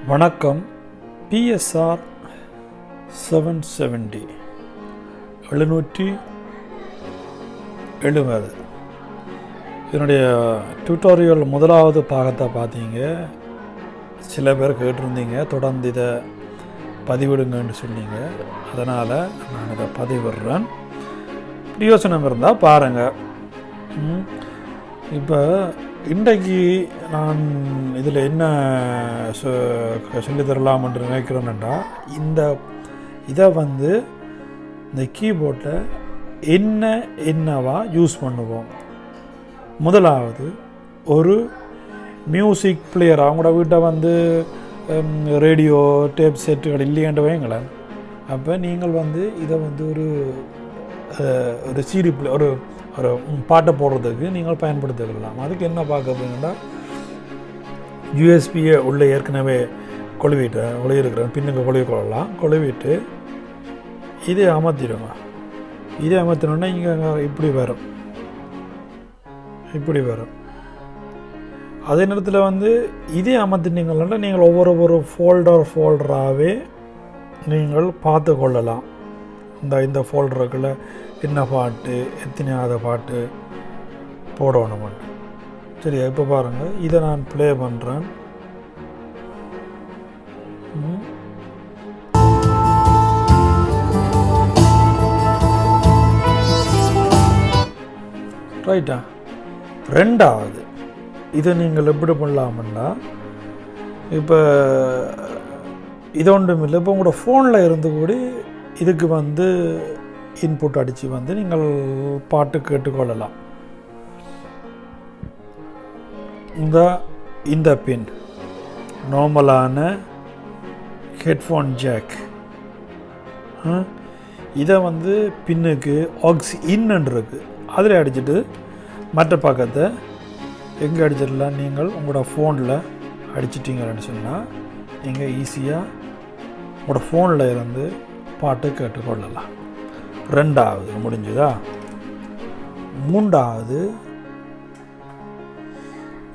வணக்கம். PSR 770 770 இதனுடைய tutorial முதலாவது பாகத்தை பார்த்தீங்க. சில பேர் கேட்டிருந்தீங்க, தொடர்ந்து இதை பதிவிடுங்கன்னு சொன்னீங்க. அதனால் நான் இதை பதிவிடுறேன். பிரயோசனம் இருந்தால் பாருங்கள். இப்போ இன்றைக்கு நான் இதில் என்ன சொல்லித்தரலாம் என்று நினைக்கிறேன்டா, இதை இந்த கீபோர்டில் என்னவா யூஸ் பண்ணுவோம். முதலாவது ஒரு மியூசிக் பிளேயர். அவங்களோட வீட்டை ரேடியோ டேப் செட்டுகள் இல்லையென்று வைங்களேன். அப்போ நீங்கள் இதை ஒரு சீடி பிளே ஒரு பாட்டை போடுறதுக்கு நீங்கள் பயன்படுத்திக்கலாம். அதுக்கு என்ன பார்க்க போனீங்கன்னா, யூஎஸ்பியை உள்ளே ஏற்கனவே கொழுவிருக்கிறேன். பின்னுக்கு கொள்ளலாம். கொழுவிட்டு இதை அமர்த்திடுங்க. இதை அமர்த்தினோன்னா இங்கே இப்படி வரும். அதே நேரத்தில் இதே அமர்த்தினீங்கன்னா நீங்கள் ஒவ்வொரு ஃபோல்டராகவே நீங்கள் பார்த்து கொள்ளலாம். இந்த ஃபோல்டருக்குள்ள என்ன பாட்டு, எத்தனையாவது பாட்டு போடணும். சரியா? இப்போ பாருங்கள், இதை நான் ப்ளே பண்ணுறேன். ரைட்டா? ரெண்டாவது இதை நீங்கள் எப்படி பண்ணலாமுன்னா, இப்போ இது ஒன்றும் இல்லை. இப்போ உங்களோட ஃபோனில் இருந்து கூட இதுக்கு இன்புட் அடித்து நீங்கள் பாட்டு கேட்டுக்கொள்ளலாம். இந்த பின் நார்மலான ஹெட்ஃபோன் ஜாக். இதை பின்னுக்கு ஆக்ஸ் இன்னு இருக்குது. அதில் அடிச்சுட்டு மற்ற பக்கத்தை எங்கே அடிச்சிடலாம், நீங்கள் உங்களோட ஃபோனில் அடிச்சிட்டிங்கன்னு சொன்னால் நீங்கள் ஈஸியாக உங்களோட ஃபோனில் இருந்து பாட்டு கேட்டுக்கொள்ளலாம். ரெண்டாவது முடிஞ்சுதா? மூன்றாவது,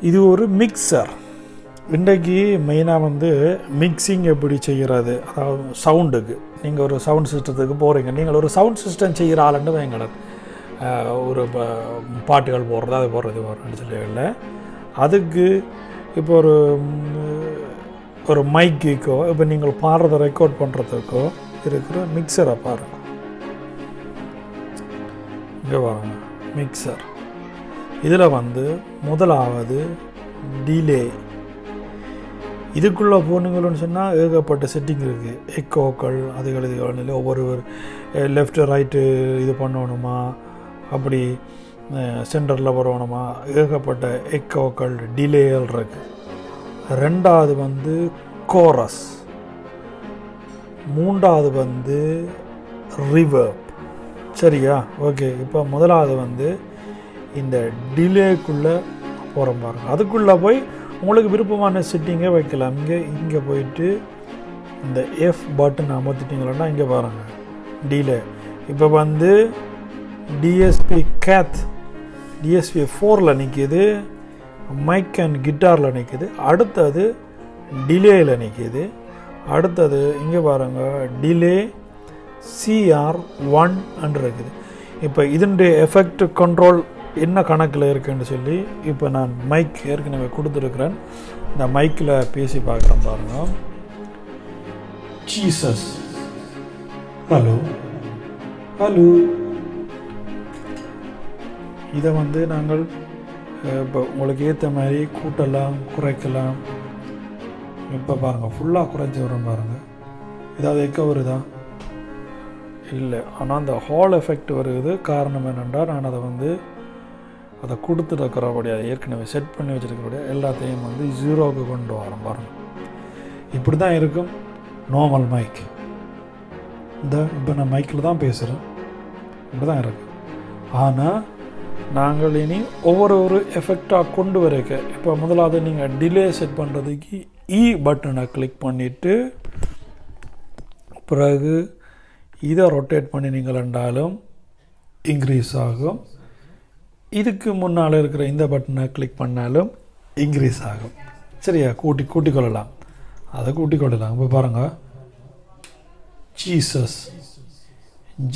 இது ஒரு மிக்சர். இன்றைக்கு மெயினாக மிக்சிங் எப்படி செய்கிறது, அதாவது சவுண்டுக்கு நீங்கள் ஒரு சவுண்ட் சிஸ்டத்துக்கு போகிறீங்க. நீங்கள் ஒரு சவுண்ட் சிஸ்டம் செய்கிற ஆளுன்னு வைங்களேன். ஒரு பாட்டுகள் போடுறது, அது போடுறதுன்னு சொல்லல. அதுக்கு இப்போ ஒரு மைக்குக்கோ, இப்போ நீங்கள் பாடுறதை ரெக்கார்ட் பண்ணுறதுக்கோ இருக்கிற மிக்சரை பாருங்கள். இங்கே பாருங்க, மிக்சர். இதில் முதலாவது டிலே. இதுக்குள்ளே போனீங்கன்னு சொன்னால் ஏகப்பட்ட செட்டிங் இருக்குது. எக்கோக்கள் இதுகள் ஒவ்வொரு லெஃப்ட் ரைட்டு இது பண்ணணுமா, அப்படி சென்டரில் வரணுமா, ஏகப்பட்ட எக்கோக்கள் டிலேகள் இருக்குது. ரெண்டாவது கோரஸ். மூன்றாவது ரிவர்ப். சரியா? ஓகே. இப்போ முதலாவது இந்த டிலேக்குள்ளே போகிற பாருங்க. அதுக்குள்ளே போய் உங்களுக்கு விருப்பமான செட்டிங்கை வைக்கலாம். இங்கே போயிட்டு இந்த எஃப் பட்டன் அமர்த்திட்டிங்களா, இங்கே பாருங்கள் டிலே. இப்போ டிஎஸ்பி டிஎஸ்பி 4ல் நிற்கிது, மைக் அண்ட் கிட்டாரில் நிற்கிது. அடுத்தது டிலேயில் நிற்கிது. அடுத்தது இங்கே பாருங்கள், டிலே CR1 இருக்குது. இப்போ இதனுடைய எஃபெக்ட் கண்ட்ரோல் என்ன கணக்கில் இருக்குன்னு சொல்லி இப்போ நான் மைக் ஏற்கனவே கொடுத்துருக்குறேன். இந்த மைக்கில் பேசி பார்க்குறேன் பாருங்கள். Jesus, hello. இதை நாங்கள் இப்போ உங்களுக்கு ஏற்ற மாதிரி கூட்டலாம், குறைக்கலாம். இப்போ பாருங்கள், ஃபுல்லாக குறைச்சி வரும் பாருங்கள். ஏதாவது எக்க வருதா? இல்லை. ஆனால் அந்த ஹால் எஃபெக்ட் வருது. காரணம் என்னென்னா, நான் அதை கொடுத்துருக்கிறபடியா, ஏற்கனவே செட் பண்ணி வச்சுருக்கக்கூடிய எல்லாத்தையும் 0க்கு கொண்டு வரேன் பாருங்கள். இப்படி தான் இருக்கும் நார்மல் மைக். இப்போ நான் மைக்கில் தான் பேசுகிறேன். இப்படி தான் இருக்கு. ஆனால் நாங்கள் இனி ஒவ்வொரு எஃபெக்டாக கொண்டு வரைக்க, இப்போ முதலாவது நீங்கள் டிலே செட் பண்ணுறதுக்கு பட்டனை கிளிக் பண்ணிவிட்டு பிறகு இதை ரொட்டேட் பண்ணினீங்களாலும் இன்க்ரீஸ் ஆகும். இதுக்கு முன்னால் இருக்கிற இந்த பட்டனை கிளிக் பண்ணாலும் இன்க்ரீஸ் ஆகும். சரியா? கூட்டிக்கொள்ளலாம். அதை கூட்டிக் கொள்ளலாம். இப்போ பாருங்கள், Jesus,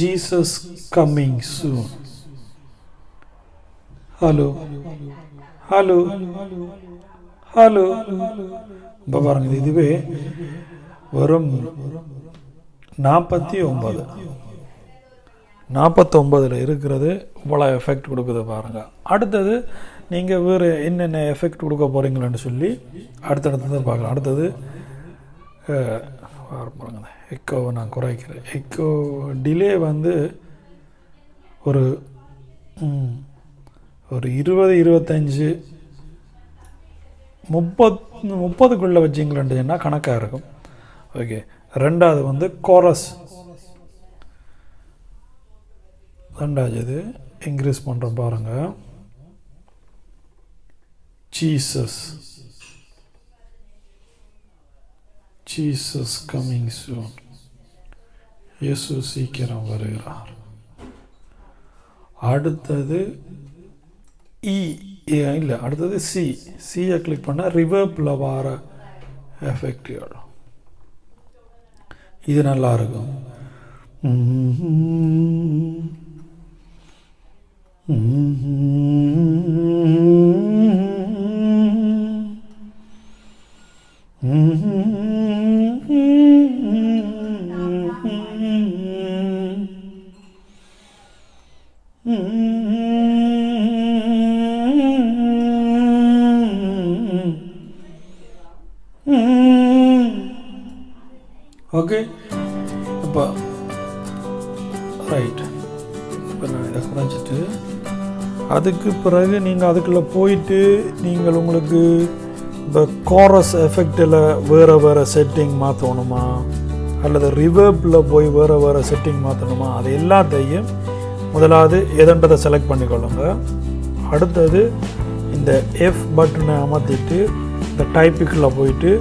Jesus coming soon. Hello hello hello. இப்போ பாருங்கள், இதுவே வெறும் 49 இருக்கிறது இவ்வளோ எஃபெக்ட் கொடுக்குது பாருங்கள். அடுத்தது நீங்கள் வேறு என்னென்ன எஃபெக்ட் கொடுக்க போகிறீங்களான்னு சொல்லி அடுத்தடுத்தது பார்க்கலாம். அடுத்தது பாருங்க, எக்கோவை நான் குறைக்கிறேன். எக்கோ டிலே வந்து ஒரு 20-25 30க்குள்ளே வச்சிங்களேன்னா கணக்காக இருக்கும். ஓகே. ரெண்டாவது வந்து கோரஸ், ரெண்டாவது இன்க்ரீஸ் பண்ணுறோம் பாருங்கள். ஜீசஸ், ஜீசஸ் கம்மிங் சூன், இயேசு சீக்கிரம் வருகிறார். அடுத்தது இல்லை, அடுத்தது சியை கிளிக் பண்ணால் ரிவர்பில் வர எஃபெக்டுகள். இது நல்லா இருக்கும். ஓகே. இப்போ ரைட், இப்போ நான் இதை குறைஞ்சிட்டு அதுக்கு பிறகு நீங்கள் அதுக்குள்ளே போயிட்டு நீங்கள் உங்களுக்கு இப்போ கோரஸ் எஃபெக்டில் வேறு செட்டிங் மாற்றணுமா அல்லது ரிவர்பில் போய் வேறு செட்டிங் மாற்றணுமா, அது எல்லாத்தையும் முதலாவது எதன்றதை செலக்ட் பண்ணிக்கொள்ளுங்க. அடுத்தது இந்த எஃப் பட்டனை அமர்த்திட்டு இந்த டைப்புக்குள்ளே போயிட்டு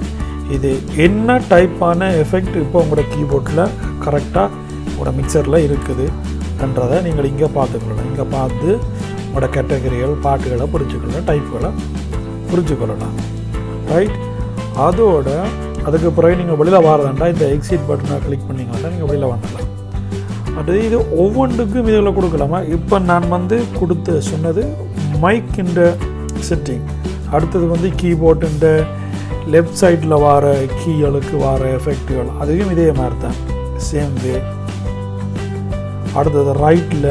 இது என்ன டைப்பான எஃபெக்ட் இப்போ உங்களோட கீபோர்டில் கரெக்டாக உங்களோட மிக்சரில் இருக்குதுன்றதை நீங்கள் இங்கே பார்த்துக்கொள்ளலாம். இங்கே பார்த்து உங்களோட கேட்டகரிகள், பாட்டுகளை புரிஞ்சுக்கொள்ளலாம், டைப்புகளை புரிஞ்சுக்கொள்ளலாம். ரைட். அதோட அதுக்கு பிறகு நீங்கள் வெளியில் வரதாண்டா இந்த எக்ஸிட் பட்டனை கிளிக் பண்ணிங்கன்னா நீங்கள் வெளியில் வந்துடலாம். அடுத்து இது ஒவ்வொன்றுக்கும் இதில் கொடுக்கலாமா. இப்போ நான் வந்து சொன்னது மைக்கின்ற செட்டிங். அடுத்தது வந்து கீபோர்டுன்ற லெஃப்ட் சைடில் வர கீகளுக்கு வர எஃபெக்டுகள், அதுவும் இதே மாதிரி தான், சேம் வே. அடுத்தது ரைட்டில்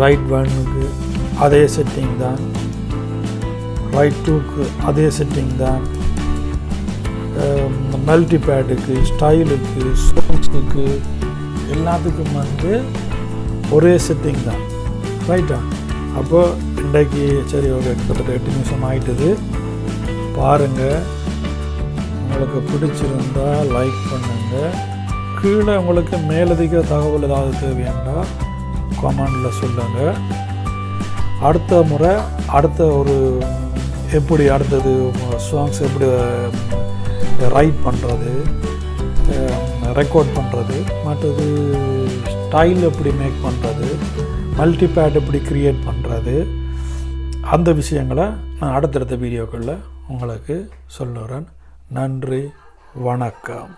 ரைட் 1க்கு அதே செட்டிங் தான், ரைட் 2க்கு அதே செட்டிங் தான், மல்டிபேடுக்கு, ஸ்டைலுக்கு, சாங்ஸுக்கு எல்லாத்துக்கும் வந்து ஒரே செட்டிங் தான். ரைட்டா? அப்போ இன்றைக்கு சரி, ஒரு கிட்டத்தட்ட 8 நிமிஷம் ஆகிட்டுது. பாருங்கள், உங்களுக்கு பிடிச்சிருந்தால் லைக் பண்ணுங்கள். கீழே உங்களுக்கு மேலதிக தகவல் ஏதாவது தேவையாண்டா கமெண்டில் சொல்லுங்கள். அடுத்த முறை அடுத்த ஒரு எப்படி அடுத்தது சாங்ஸ் எப்படி ரைட் பண்ணுறது, ரெக்கார்ட் பண்ணுறது, மற்றது ஸ்டைல் எப்படி மேக் பண்ணுறது, மல்டிபேட் எப்படி க்ரியேட் பண்ணுறது, அந்த விஷயங்களை நான் அடுத்தடுத்த வீடியோக்களில் உங்களுக்கு சொல்லுறேன். நன்றி, வணக்கம்.